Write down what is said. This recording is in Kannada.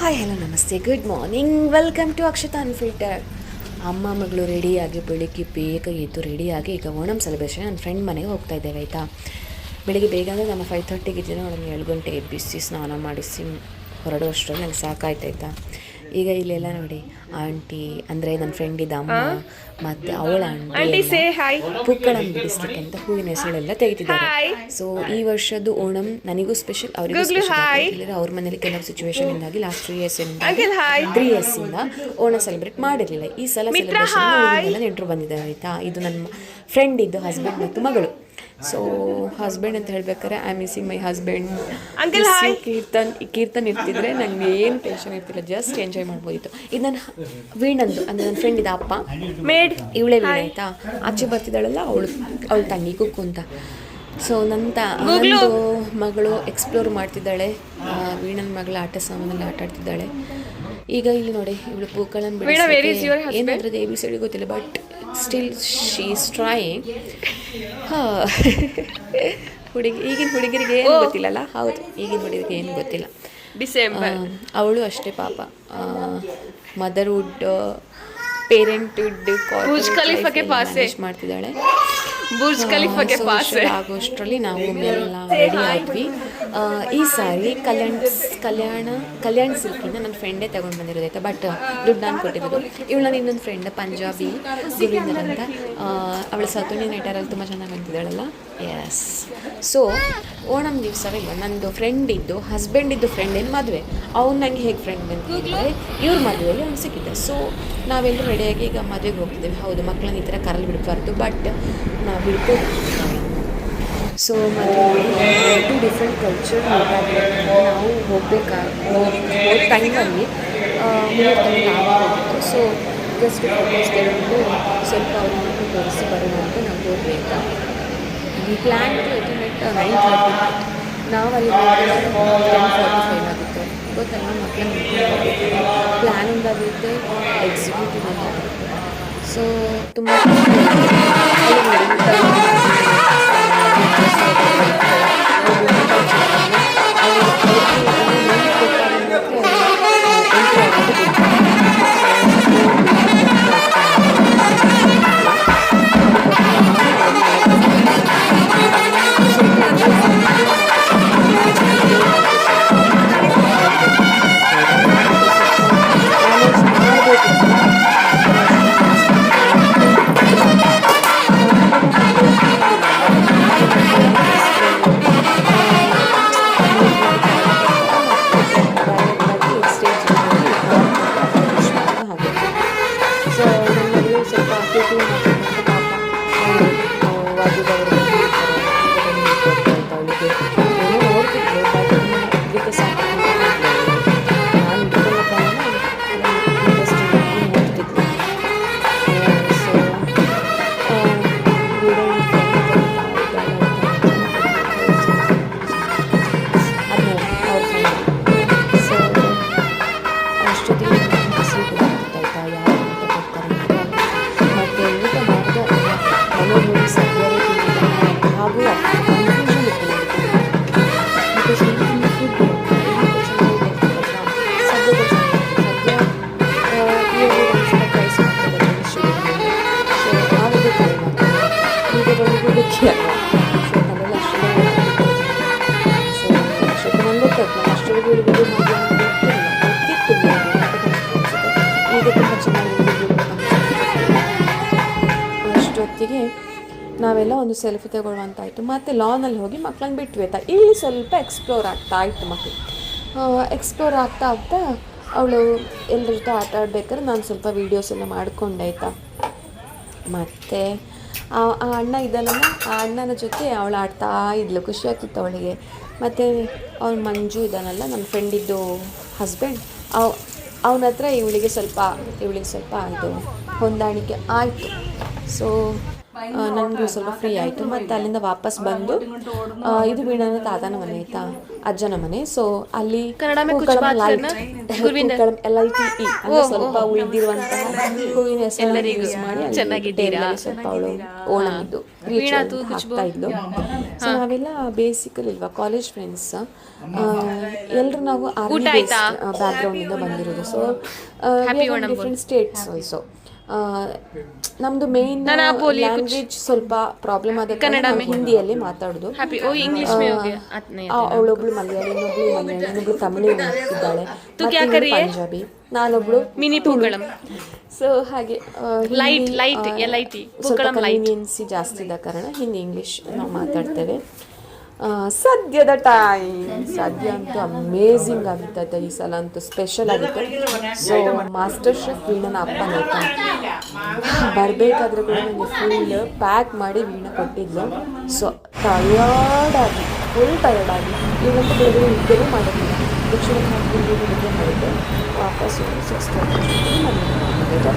ಹಾಯ್ ಹಲೋ ನಮಸ್ತೆ good morning welcome to Akshata unfilter. ಅಮ್ಮ ಮಗಳು ರೆಡಿಯಾಗಿ ಬೆಳಿಗ್ಗೆ ಬೇಗ ಎದ್ದು ರೆಡಿಯಾಗಿ ಈಗ ಓಣಂ ಸೆಲೆಬ್ರೇಷನ್ ನನ್ನ ಫ್ರೆಂಡ್ ಮನೆಗೆ ಹೋಗ್ತಾ ಇದ್ದೇವೆ ಆಯಿತಾ. ಬೆಳಿಗ್ಗೆ ಬೇಗ ಅಂದರೆ ನಾನು 5:30ಗೆ ಇದ್ದೀನಿ, ಅವಳನ್ನು 7 ಗಂಟೆ ಎಬ್ಬಿಸಿ ಸ್ನಾನ ಮಾಡಿಸಿ ಹೊರಡುವಷ್ಟರಲ್ಲಿ ನನಗೆ ಸಾಕಾಯ್ತಾಯ್ತಾ. ಈಗ ಇಲ್ಲೆಲ್ಲ ನೋಡಿ ಆಂಟಿ ಅಂದರೆ ನನ್ನ ಫ್ರೆಂಡಿದ ಅಮ್ಮ ಮತ್ತು ಅವಳ ಆಂಟಿ ಪೂಕ್ಕಳನ್ನು ಬಿಡಿಸ್ಲಿಕ್ಕೆ ಅಂತ ಹೂವಿನ ಹೆಸಳೆಲ್ಲ ತೆಗಿತಿದ್ದಾರೆ. ಸೊ ಈ ವರ್ಷದ್ದು ಓಣಂ ನನಗೂ ಸ್ಪೆಷಲ್, ಅವರಿಗೂ ಸ್ಪೆಷಲ್. ಅವ್ರ ಮನೇಲಿ ಕೆಲವು ಸಿಚುವೇಶನ್ ಇಂದಾಗಿ ಲಾಸ್ಟ್ 3 ಇಯರ್ಸಿಂದ ಓಣ ಸೆಲೆಬ್ರೇಟ್ ಮಾಡಿರಲಿಲ್ಲ. ಈ ಸಲ ಸೆಲೆಬ್ರೇಷನ್ ನೆಂಟರು ಬಂದಿದ್ದಾರೆ ಆಯಿತಾ. ಇದು ನನ್ನ ಫ್ರೆಂಡ್ ಇದ್ದು ಹಸ್ಬೆಂಡ್ ಮತ್ತು ಮಗಳು. ಸೊ ಹಸ್ಬೆಂಡ್ ಅಂತ ಹೇಳ್ಬೇಕಾದ್ರೆ I missing my husband. Keerthan ಇರ್ತಿದ್ರೆ ನಂಗೆ ಏನು ಟೆನ್ಷನ್ ಇರ್ತಿಲ್ಲ, ಜಸ್ಟ್ ಎಂಜಾಯ್ ಮಾಡ್ಬೋದಿತ್ತು. ಇದು ನನ್ನ ವೀಣಂದು ಅಂದರೆ ನನ್ನ ಫ್ರೆಂಡ್ ಇದೆ ಅಪ್ಪ ಮೇಡ್, ಇವಳೇ ವೀಣ ಆಯಿತಾ. ಆಚೆ ಬರ್ತಿದ್ದಾಳಲ್ಲ ಅವಳ ತಂಗಿ ಕುಕ್ಕು ಅಂತ. ಸೊ ನಂದು ಮಗಳು ಎಕ್ಸ್ಪ್ಲೋರ್ ಮಾಡ್ತಿದ್ದಾಳೆ, ವೀಣನ ಮಗಳ ಆಟ ಸಾಮಾನಲ್ಲಿ ಆಟ ಆಡ್ತಿದ್ದಾಳೆ. ಈಗ ಇಲ್ಲಿ ನೋಡಿ ಇವಳು ಪೂಕ್ಕಳನ್ನು ಬಿಡಿಸಿ ಏನಾದ್ರದ್ದು ABCD ಗೊತ್ತಿಲ್ಲ, but still she is trying. ಈಗಿನ ಹುಡುಗರಿಗೆ ಏನು ಗೊತ್ತಿಲ್ಲಲ್ಲ. ಹೌದು, ಈಗಿನ ಹುಡುಗರಿಗೆ ಏನು ಗೊತ್ತಿಲ್ಲ. ಅವಳು ಅಷ್ಟೇ ಪಾಪ, ಮದರ್ಹುಡ್ ಪೇರೆಂಟ್ಹುಡ್ ಮಾಡ್ತಿದ್ದಾಳೆ. ಆಗೋಷ್ಟರಲ್ಲಿ ನಾವು ಎಲ್ಲ ರೆಡಿ ಆದ್ವಿ. ಈ ಸಾರಿ ಕಲ್ಯಾಣ ಸಿಲ್ಕಿಂದ ನನ್ನ ಫ್ರೆಂಡೇ ತಗೊಂಡು ಬಂದಿರೋದೈತೆ, ಬಟ್ ದುಡ್ಡು ನಾನು ಕೊಟ್ಟಿರೋದು. ಇವಳು ನಾನು ಇನ್ನೊಂದು ಫ್ರೆಂಡ್ ಪಂಜಾಬಿ ಗುರುವಿಂದರ್ ಅಂತ, ಅವಳ ಸತುಣಿ ನೆಟರಲ್ಲಿ ತುಂಬ ಚೆನ್ನಾಗಿ ಅಂತಿದ್ದಾಳಲ್ಲ. ಎಸ್. ಸೊ ಓಣಂ ದಿವಸವಿಲ್ಲ, ನಂದು ಫ್ರೆಂಡ್ ಇದ್ದು ಹಸ್ಬೆಂಡ್ ಇದ್ದು ಫ್ರೆಂಡ್ ಏನು ಮದುವೆ, ಅವ್ನು ನನಗೆ ಹೇಗೆ ಫ್ರೆಂಡ್ ಅಂತ ಹೇಳಿದ್ರೆ ಇವ್ರ ಮದುವೆಯಲ್ಲಿ ಅವ್ನು ಸಿಕ್ಕಿದ್ದೆ. ಸೊ ನಾವೆಲ್ಲರೂ ರೆಡಿಯಾಗಿ ಈಗ ಮದುವೆಗೆ ಹೋಗ್ತಿದ್ದೇವೆ. ಹೌದು, ಮಕ್ಕಳನ್ನ ಈ ಥರ ಕರಲ್ಲಿ ಬಿಡಬಾರ್ದು, ಬಟ್ ನಾವು ಬಿಡ್ಬೋದು. ಸೊ ಮತ್ತು 2 ಡಿಫ್ರೆಂಟ್ ಕಲ್ಚರ್ ನಾವು ಹೋಗ್ಬೇಕಾಗಿ ಟೈಮಲ್ಲಿ ಮುಗಿದಲ್ಲಿ ನಾವು ಹೋಗ್ಬೇಕು. ಸೊ ಜಸ್ಟ್ ಫೋಟೋಸ್ ತೆಗೆದು ಸ್ವಲ್ಪ ಅವ್ರನ್ನ ತೋರಿಸಿ ಬರೋಣ ಅಂತ ನಾವು ಹೋಗ್ಬೇಕಾ. ಈ ಪ್ಲ್ಯಾನ್ ಎಸ್ಟಿಮೇಟ್ 9:30, ನಾವು ಅಲ್ಲಿ 10:45 ಆಗುತ್ತೆ. ಗೊತ್ತಲ್ಲ, ಮಕ್ಕಳನ್ನ ಪ್ಲ್ಯಾನ್ ಒಂದಾಗುತ್ತೆ, ಎಕ್ಸಿಕ್ಯೂಟಿವ್ ಒಂದಾಗುತ್ತೆ. ಸೊ ತುಂಬ ಅಷ್ಟೊತ್ತಿಗೆ ನಾವೆಲ್ಲ ಒಂದು ಸೆಲ್ಫಿ ತಗೊಳ್ಳುವಂತಾಯಿತು. ಮತ್ತು ಲಾನಲ್ಲಿ ಹೋಗಿ ಮಕ್ಕಳನ್ನ ಬಿಟ್ವಿ ಆಯ್ತಾ. ಇಲ್ಲಿ ಸ್ವಲ್ಪ ಎಕ್ಸ್ಪ್ಲೋರ್ ಆಗ್ತಾ ಇತ್ತು ಮಕ್ಕಳು. ಎಕ್ಸ್ಪ್ಲೋರ್ ಆಗ್ತಾ ಅವಳು ಎಲ್ಲರ ಜೊತೆ ಆಟ ಆಡ್ಬೇಕಾದ್ರೆ ನಾನು ಸ್ವಲ್ಪ ವೀಡಿಯೋಸ್ ಎಲ್ಲ ಮಾಡಿಕೊಂಡೆ ಆಯಿತಾ. ಮತ್ತು ಆ ಅಣ್ಣ ಇದ್ದಾನಲ್ಲ, ಆ ಅಣ್ಣನ ಜೊತೆ ಅವಳು ಆಡ್ತಾ ಇದ್ಲು, ಖುಷಿ ಆಗ್ತಿತ್ತು ಅವಳಿಗೆ. ಮತ್ತು ಅವ್ನು ಮಂಜು ಇದ್ದಾನಲ್ಲ, ನನ್ನ ಫ್ರೆಂಡಿದ್ದು ಹಸ್ಬೆಂಡ್, ಅವನ ಹತ್ರ ಇವಳಿಗೆ ಸ್ವಲ್ಪ ಇದು ಹೊಂದಾಣಿಕೆ ಆಯಿತು. ಸೊ ನನಗೂ ಸ್ವಲ್ಪ ಫ್ರೀ ಆಯಿತು. ಮತ್ತು ಅಲ್ಲಿಂದ ವಾಪಸ್ ಬಂದು ಇದು ವೀಣಾನ ತಾತನ ಮನೆ ಆಯಿತಾ, ಅಜ್ಜನ ಮನೆ. ಸೊ ಅಲ್ಲಿ LITE ಅಂದರೆ ಸ್ವಲ್ಪ ಉಳಿದಿರುವಂತಹ ಹೂವಿನ ಹೆಸರು ಯೂಸ್ ಮಾಡಿ ಸ್ವಲ್ಪ ಅವಳು ಓಣಮಿದ್ದು ಹಾಕ್ತಾ ಇದ್ಲು. ಸೊ ನಾವೆಲ್ಲ ಬೇಸಿಕಲಿ ಇಲ್ವಾ ಕಾಲೇಜ್ ಫ್ರೆಂಡ್ಸ್, ಎಲ್ಲರೂ ನಾವು ಆರ್ಮಿ ಬ್ಯಾಕ್ಗ್ರೌಂಡಿಂದ ಬಂದಿರೋದು. So different States also. ನಮ್ಮದು ಮೇನ್ ಲ್ಯಾಂಗ್ವೇಜ್ ಸ್ವಲ್ಪ ಪ್ರಾಬ್ಲಮ್ ಆದ ಕಾರಣ ಹಿಂದಿಯಲ್ಲಿ ಮಾತಾಡೋದು. ಅವಳೊಬ್ಳು ಮಲಯಾಳಿ, ಇನ್ನೊಬ್ಳು ತಮಿಳು ಇದ್ದಾಳೆ, ಪಂಜಾಬಿ, ನಾನೊಬ್ಳು ಸೊ ಹಾಗೆ ಸ್ವಲ್ಪ ಕನ್ವೀನಿಯನ್ಸಿ ಜಾಸ್ತಿ ಇದ್ದ ಕಾರಣ ಹಿಂದಿ ಇಂಗ್ಲೀಷ್ ನಾವು ಮಾತಾಡ್ತೇವೆ. ಸದ್ಯದ ಸದ್ಯ ಅಂತೂ ಅಮೇಝಿಂಗ್ ಆಗುತ್ತೆ ಈ ಸಲ ಅಂತೂ, ಸ್ಪೆಷಲ್ ಆಗುತ್ತೆ. ಸೊ ಮಾಸ್ಟರ್ ಶೆಫ್ ವೀಣನ ಅಪ್ಪನ ಬರಬೇಕಾದ್ರೆ ಕೂಡ ನನಗೆ ಫುಲ್ ಪ್ಯಾಕ್ ಮಾಡಿ ವೀಣ ಕೊಟ್ಟಿದ್ಲು. ಸೊ ಫುಲ್ ಟಯರ್ಡಾಗಿ ಇವತ್ತು ಬೆಳಗ್ಗೆ ನಿದ್ದೆನೂ ಮಾಡಿದ್ದಿಲ್ಲ. ದಕ್ಷಿಣ ಕನ್ನಡ ನಿದ್ದೆ ಮಾಡಿದ್ದೆ. ವಾಪಸ್ 6:30 ಮನೆಗೆ